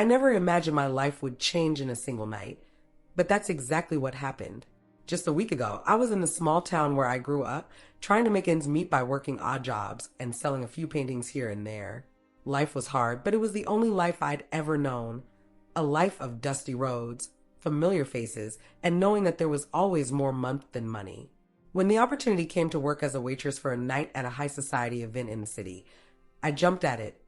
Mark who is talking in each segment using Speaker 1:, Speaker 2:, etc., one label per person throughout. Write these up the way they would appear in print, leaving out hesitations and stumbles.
Speaker 1: I never imagined my life would change in a single night, but that's exactly what happened. Just a week ago, I was in the small town where I grew up, trying to make ends meet by working odd jobs and selling a few paintings here and there. Life was hard, but it was the only life I'd ever known. A life of dusty roads, familiar faces, and knowing that there was always more month than money. When the opportunity came to work as a waitress for a night at a high society event in the city, I jumped at it,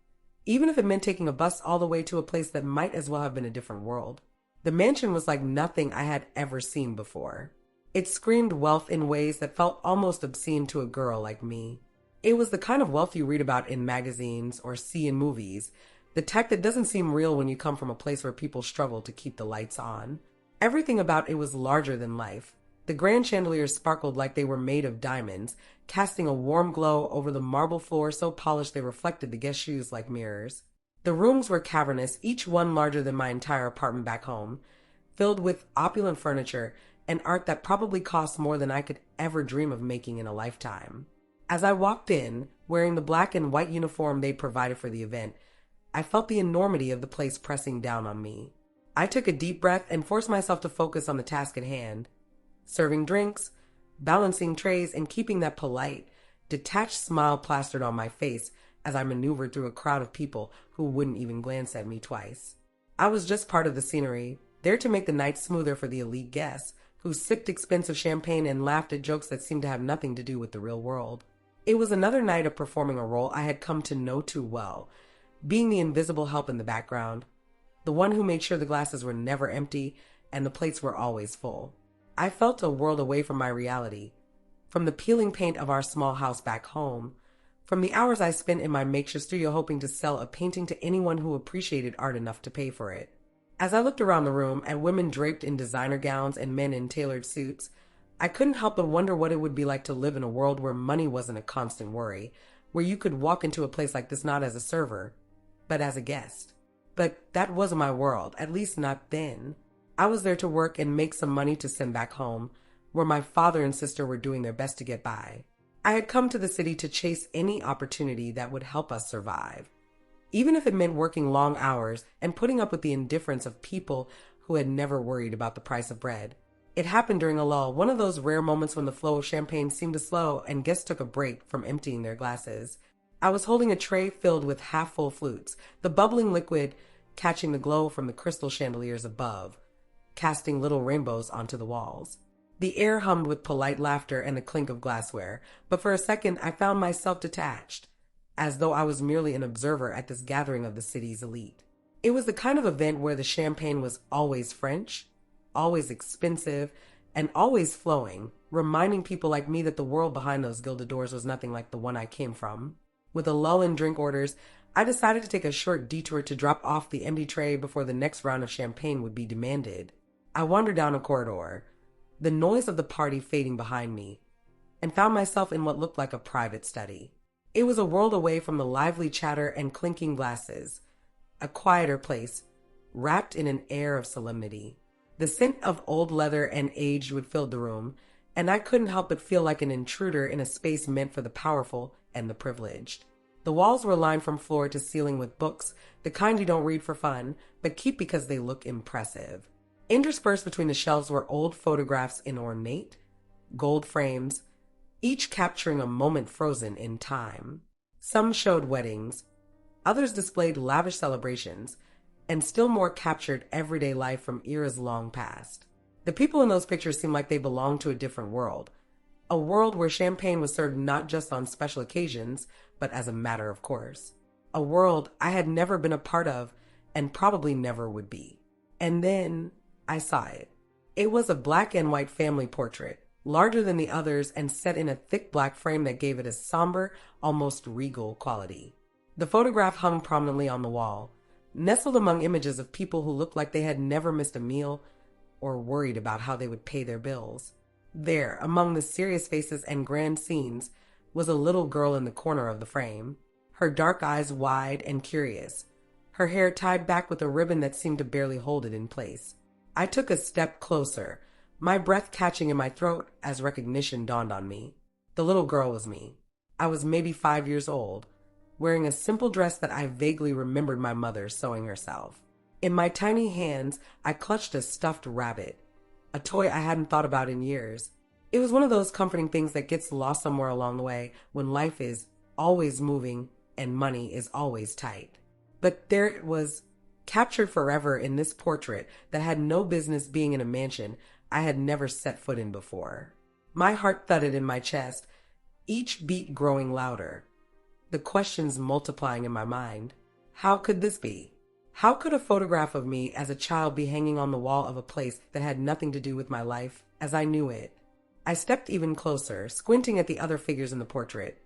Speaker 1: even if it meant taking a bus all the way to a place that might as well have been a different world. The mansion was like nothing I had ever seen before. It screamed wealth in ways that felt almost obscene to a girl like me. It was the kind of wealth you read about in magazines or see in movies, the type that doesn't seem real when you come from a place where people struggle to keep the lights on. Everything about it was larger than life. The grand chandeliers sparkled like they were made of diamonds, casting a warm glow over the marble floor so polished they reflected the guest shoes like mirrors. The rooms were cavernous, each one larger than my entire apartment back home, filled with opulent furniture and art that probably cost more than I could ever dream of making in a lifetime. As I walked in, wearing the black and white uniform they'd provided for the event, I felt the enormity of the place pressing down on me. I took a deep breath and forced myself to focus on the task at hand. Serving drinks, balancing trays, and keeping that polite, detached smile plastered on my face as I maneuvered through a crowd of people who wouldn't even glance at me twice. I was just part of the scenery, there to make the night smoother for the elite guests, who sipped expensive champagne and laughed at jokes that seemed to have nothing to do with the real world. It was another night of performing a role I had come to know too well, being the invisible help in the background, the one who made sure the glasses were never empty and the plates were always full. I felt a world away from my reality, from the peeling paint of our small house back home, from the hours I spent in my makeshift studio hoping to sell a painting to anyone who appreciated art enough to pay for it. As I looked around the room at women draped in designer gowns and men in tailored suits, I couldn't help but wonder what it would be like to live in a world where money wasn't a constant worry, where you could walk into a place like this not as a server, but as a guest. But that wasn't my world, at least not then. I was there to work and make some money to send back home, where my father and sister were doing their best to get by. I had come to the city to chase any opportunity that would help us survive, even if it meant working long hours and putting up with the indifference of people who had never worried about the price of bread. It happened during a lull, one of those rare moments when the flow of champagne seemed to slow and guests took a break from emptying their glasses. I was holding a tray filled with half-full flutes, the bubbling liquid catching the glow from the crystal chandeliers above, casting little rainbows onto the walls. The air hummed with polite laughter and the clink of glassware, but for a second I found myself detached, as though I was merely an observer at this gathering of the city's elite. It was the kind of event where the champagne was always French, always expensive, and always flowing, reminding people like me that the world behind those gilded doors was nothing like the one I came from. With a lull in drink orders, I decided to take a short detour to drop off the empty tray before the next round of champagne would be demanded. I wandered down a corridor, the noise of the party fading behind me, and found myself in what looked like a private study. It was a world away from the lively chatter and clinking glasses, a quieter place, wrapped in an air of solemnity. The scent of old leather and aged wood filled the room, and I couldn't help but feel like an intruder in a space meant for the powerful and the privileged. The walls were lined from floor to ceiling with books, the kind you don't read for fun, but keep because they look impressive. Interspersed between the shelves were old photographs in ornate, gold frames, each capturing a moment frozen in time. Some showed weddings, others displayed lavish celebrations, and still more captured everyday life from eras long past. The people in those pictures seemed like they belonged to a different world, a world where champagne was served not just on special occasions, but as a matter of course. A world I had never been a part of and probably never would be. And then I saw it. It was a black and white family portrait, larger than the others and set in a thick black frame that gave it a somber, almost regal quality. The photograph hung prominently on the wall, nestled among images of people who looked like they had never missed a meal or worried about how they would pay their bills. There, among the serious faces and grand scenes, was a little girl in the corner of the frame, her dark eyes wide and curious, her hair tied back with a ribbon that seemed to barely hold it in place. I took a step closer, my breath catching in my throat as recognition dawned on me. The little girl was me. I was maybe 5 years old, wearing a simple dress that I vaguely remembered my mother sewing herself. In my tiny hands, I clutched a stuffed rabbit, a toy I hadn't thought about in years. It was one of those comforting things that gets lost somewhere along the way when life is always moving and money is always tight. But there it was, captured forever in this portrait that had no business being in a mansion I had never set foot in before. My heart thudded in my chest, each beat growing louder, the questions multiplying in my mind. How could this be? How could a photograph of me as a child be hanging on the wall of a place that had nothing to do with my life as I knew it? I stepped even closer, squinting at the other figures in the portrait.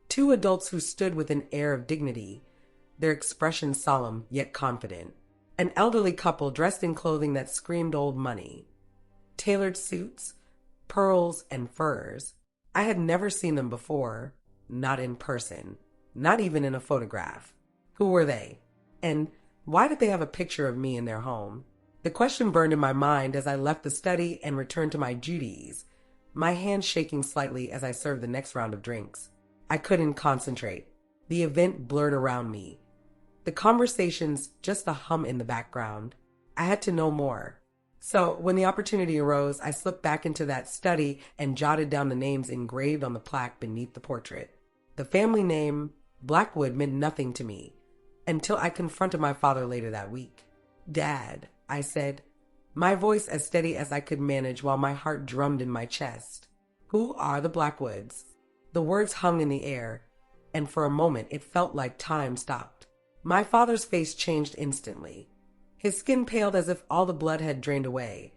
Speaker 1: Two adults who stood with an air of dignity, their expression solemn yet confident. An elderly couple dressed in clothing that screamed old money. Tailored suits, pearls, and furs. I had never seen them before, not in person, not even in a photograph. Who were they? And why did they have a picture of me in their home? The question burned in my mind as I left the study and returned to my duties, my hands shaking slightly as I served the next round of drinks. I couldn't concentrate. The event blurred around me. The conversations just a hum in the background. I had to know more. So when the opportunity arose, I slipped back into that study and jotted down the names engraved on the plaque beneath the portrait. The family name, Blackwood, meant nothing to me until I confronted my father later that week. "Dad," I said, my voice as steady as I could manage while my heart drummed in my chest. "Who are the Blackwoods?" The words hung in the air, and for a moment it felt like time stopped. My father's face changed instantly. His skin paled as if all the blood had drained away,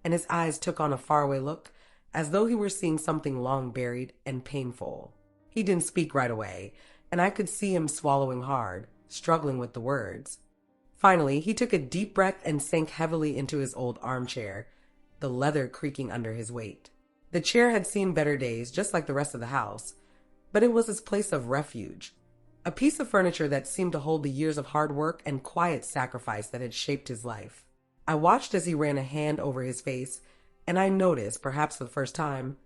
Speaker 1: and his eyes took on a faraway look, as though he were seeing something long buried and painful. He didn't speak right away, and I could see him swallowing hard, struggling with the words. Finally, he took a deep breath and sank heavily into his old armchair, the leather creaking under his weight. The chair had seen better days, just like the rest of the house, but it was his place of refuge, a piece of furniture that seemed to hold the years of hard work and quiet sacrifice that had shaped his life. I watched as he ran a hand over his face, and I noticed, perhaps for the first time,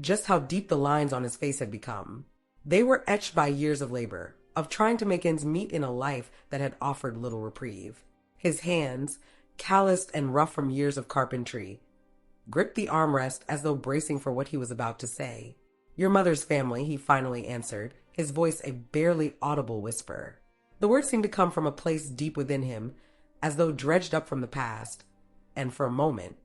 Speaker 1: just how deep the lines on his face had become. They were etched by years of labor, of trying to make ends meet in a life that had offered little reprieve. His hands, calloused and rough from years of carpentry, gripped the armrest as though bracing for what he was about to say. "Your mother's family," he finally answered, his voice a barely audible whisper. The words seemed to come from a place deep within him, as though dredged up from the past, and for a moment,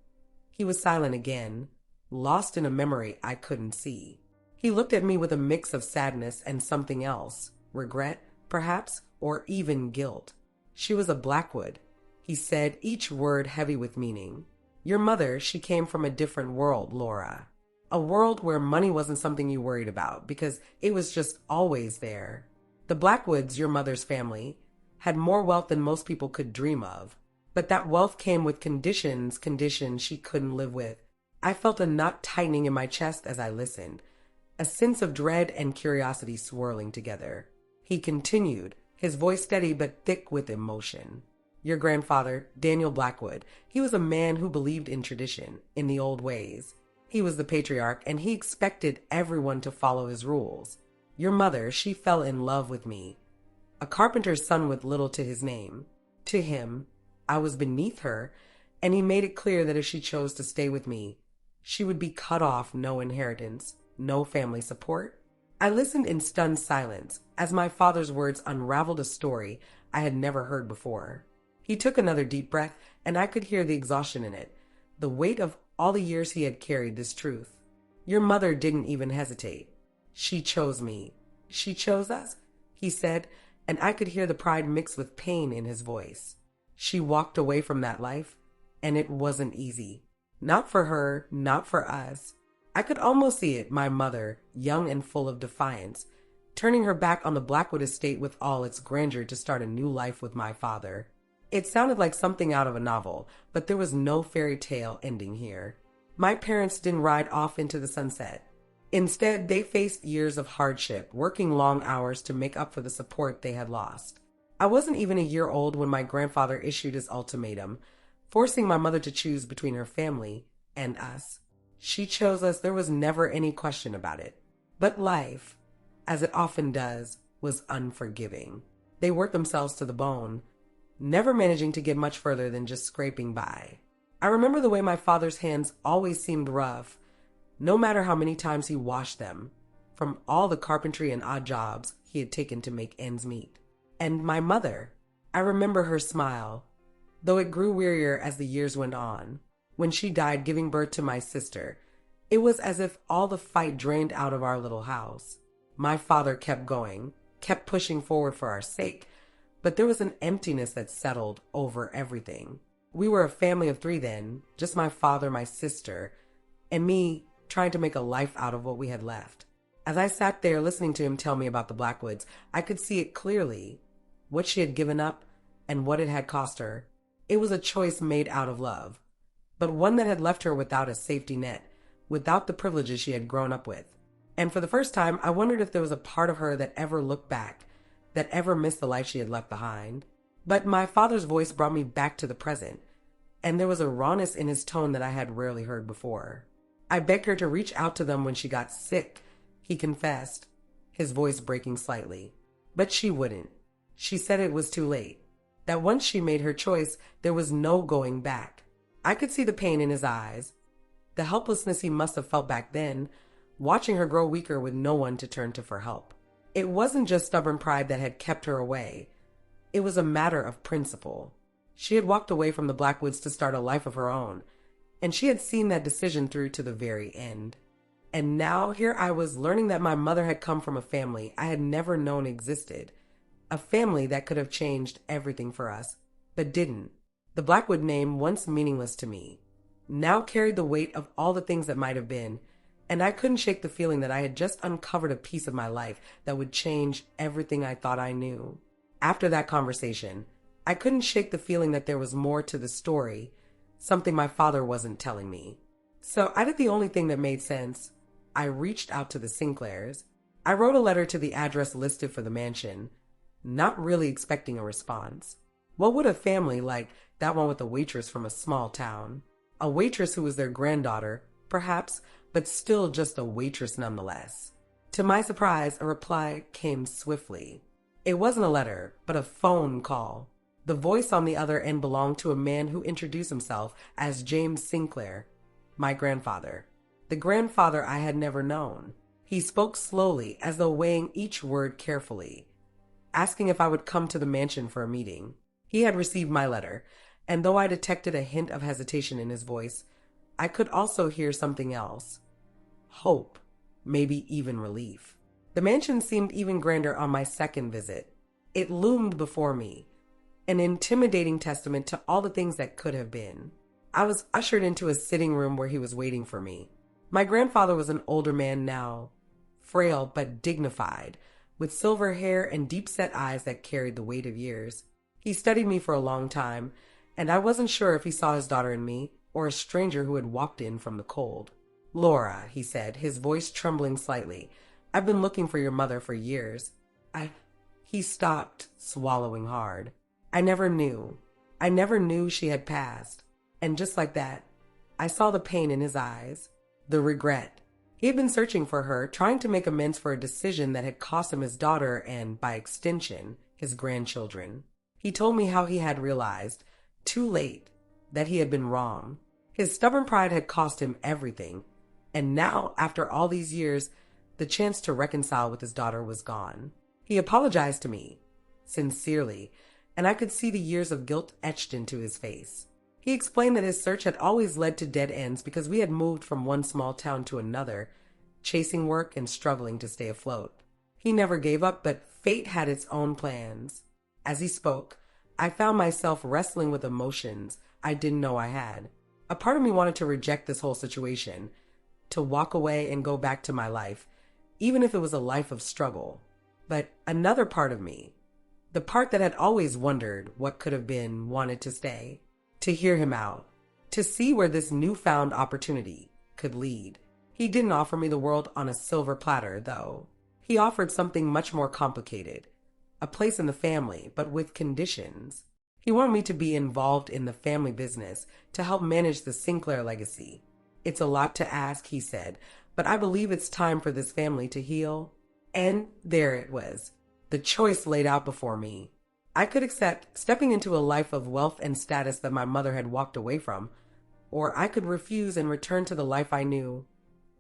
Speaker 1: he was silent again, lost in a memory I couldn't see. He looked at me with a mix of sadness and something else, regret, perhaps, or even guilt. "She was a Blackwood," he said, each word heavy with meaning. "Your mother, she came from a different world, Laura. A world where money wasn't something you worried about because it was just always there. The Blackwoods, your mother's family, had more wealth than most people could dream of. But that wealth came with conditions she couldn't live with." I felt a knot tightening in my chest as I listened, a sense of dread and curiosity swirling together. He continued, his voice steady but thick with emotion. "Your grandfather, Daniel Blackwood, he was a man who believed in tradition, in the old ways. He was the patriarch, and he expected everyone to follow his rules. Your mother, she fell in love with me, a carpenter's son with little to his name. To him, I was beneath her, and he made it clear that if she chose to stay with me, she would be cut off, no inheritance, no family support." I listened in stunned silence as my father's words unraveled a story I had never heard before. He took another deep breath, and I could hear the exhaustion in it, the weight of all the years he had carried this truth. "Your mother didn't even hesitate. She chose me. She chose us," he said, and I could hear the pride mixed with pain in his voice. "She walked away from that life, and it wasn't easy. Not for her, not for us." I could almost see it, my mother, young and full of defiance, turning her back on the Blackwood estate with all its grandeur to start a new life with my father. It sounded like something out of a novel, but there was no fairy tale ending here. My parents didn't ride off into the sunset. Instead, they faced years of hardship, working long hours to make up for the support they had lost. I wasn't even a year old when my grandfather issued his ultimatum, forcing my mother to choose between her family and us. She chose us, there was never any question about it. But life, as it often does, was unforgiving. They worked themselves to the bone, never managing to get much further than just scraping by. I remember the way my father's hands always seemed rough, no matter how many times he washed them, from all the carpentry and odd jobs he had taken to make ends meet. And my mother, I remember her smile, though it grew wearier as the years went on. When she died giving birth to my sister, it was as if all the fight drained out of our little house. My father kept going, kept pushing forward for our sake, but there was an emptiness that settled over everything. We were a family of 3 then, just my father, my sister, and me trying to make a life out of what we had left. As I sat there listening to him tell me about the Blackwoods, I could see it clearly, what she had given up and what it had cost her. It was a choice made out of love, but one that had left her without a safety net, without the privileges she had grown up with. And for the first time, I wondered if there was a part of her that ever looked back, that ever missed the life she had left behind. But my father's voice brought me back to the present, and there was a rawness in his tone that I had rarely heard before. I begged her to reach out to them when she got sick, he confessed, his voice breaking slightly. But she wouldn't. She said it was too late, that once she made her choice, there was no going back. I could see the pain in his eyes, the helplessness he must have felt back then, watching her grow weaker with no one to turn to for help. It wasn't just stubborn pride that had kept her away. It was a matter of principle. She had walked away from the Blackwoods to start a life of her own, and she had seen that decision through to the very end. And now here I was learning that my mother had come from a family I had never known existed, a family that could have changed everything for us, but didn't. The Blackwood name, once meaningless to me, now carried the weight of all the things that might have been, and I couldn't shake the feeling that I had just uncovered a piece of my life that would change everything I thought I knew. After that conversation, I couldn't shake the feeling that there was more to the story, something my father wasn't telling me. So I did the only thing that made sense. I reached out to the Sinclairs. I wrote a letter to the address listed for the mansion, not really expecting a response. What would a family like that one with a waitress from a small town? A waitress who was their granddaughter, perhaps, but still just a waitress nonetheless. To my surprise, a reply came swiftly. It wasn't a letter, but a phone call. The voice on the other end belonged to a man who introduced himself as James Sinclair, my grandfather. The grandfather I had never known. He spoke slowly, as though weighing each word carefully, asking if I would come to the mansion for a meeting. He had received my letter, and though I detected a hint of hesitation in his voice, I could also hear something else. Hope, maybe even relief. The mansion seemed even grander on my second visit. It loomed before me, an intimidating testament to all the things that could have been. I was ushered into a sitting room where he was waiting for me. My grandfather was an older man now, frail but dignified, with silver hair and deep-set eyes that carried the weight of years. He studied me for a long time, and I wasn't sure if he saw his daughter in me or a stranger who had walked in from the cold. "Laura," he said, his voice trembling slightly, "I've been looking for your mother for years. He stopped, swallowing hard. I never knew she had passed." And just like that, I saw the pain in his eyes, the regret. He had been searching for her, trying to make amends for a decision that had cost him his daughter and, by extension, his grandchildren. He told me how he had realized, too late, that he had been wrong. His stubborn pride had cost him everything, and now, after all these years, the chance to reconcile with his daughter was gone. He apologized to me, sincerely, and I could see the years of guilt etched into his face. He explained that his search had always led to dead ends because we had moved from one small town to another, chasing work and struggling to stay afloat. He never gave up, but fate had its own plans. As he spoke, I found myself wrestling with emotions I didn't know I had. A part of me wanted to reject this whole situation, to walk away and go back to my life, even if it was a life of struggle. But another part of me, the part that had always wondered what could have been, wanted to stay, to hear him out, to see where this newfound opportunity could lead. He didn't offer me the world on a silver platter, though. He offered something much more complicated, a place in the family, but with conditions. He wanted me to be involved in the family business, to help manage the Sinclair legacy. "It's a lot to ask," he said, "but I believe it's time for this family to heal." And there it was, the choice laid out before me. I could accept stepping into a life of wealth and status that my mother had walked away from, or I could refuse and return to the life I knew,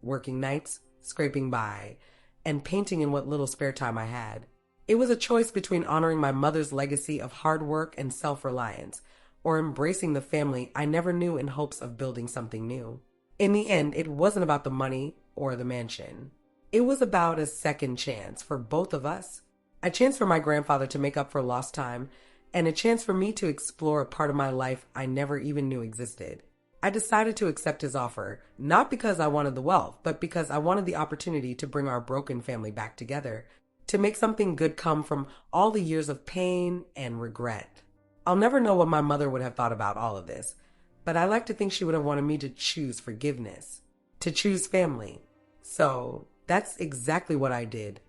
Speaker 1: working nights, scraping by, and painting in what little spare time I had. It was a choice between honoring my mother's legacy of hard work and self-reliance, or embracing the family I never knew in hopes of building something new. In the end, it wasn't about the money or the mansion. It was about a second chance for both of us. A chance for my grandfather to make up for lost time, and a chance for me to explore a part of my life I never even knew existed. I decided to accept his offer, not because I wanted the wealth, but because I wanted the opportunity to bring our broken family back together, to make something good come from all the years of pain and regret. I'll never know what my mother would have thought about all of this, but I like to think she would have wanted me to choose forgiveness, to choose family. So that's exactly what I did.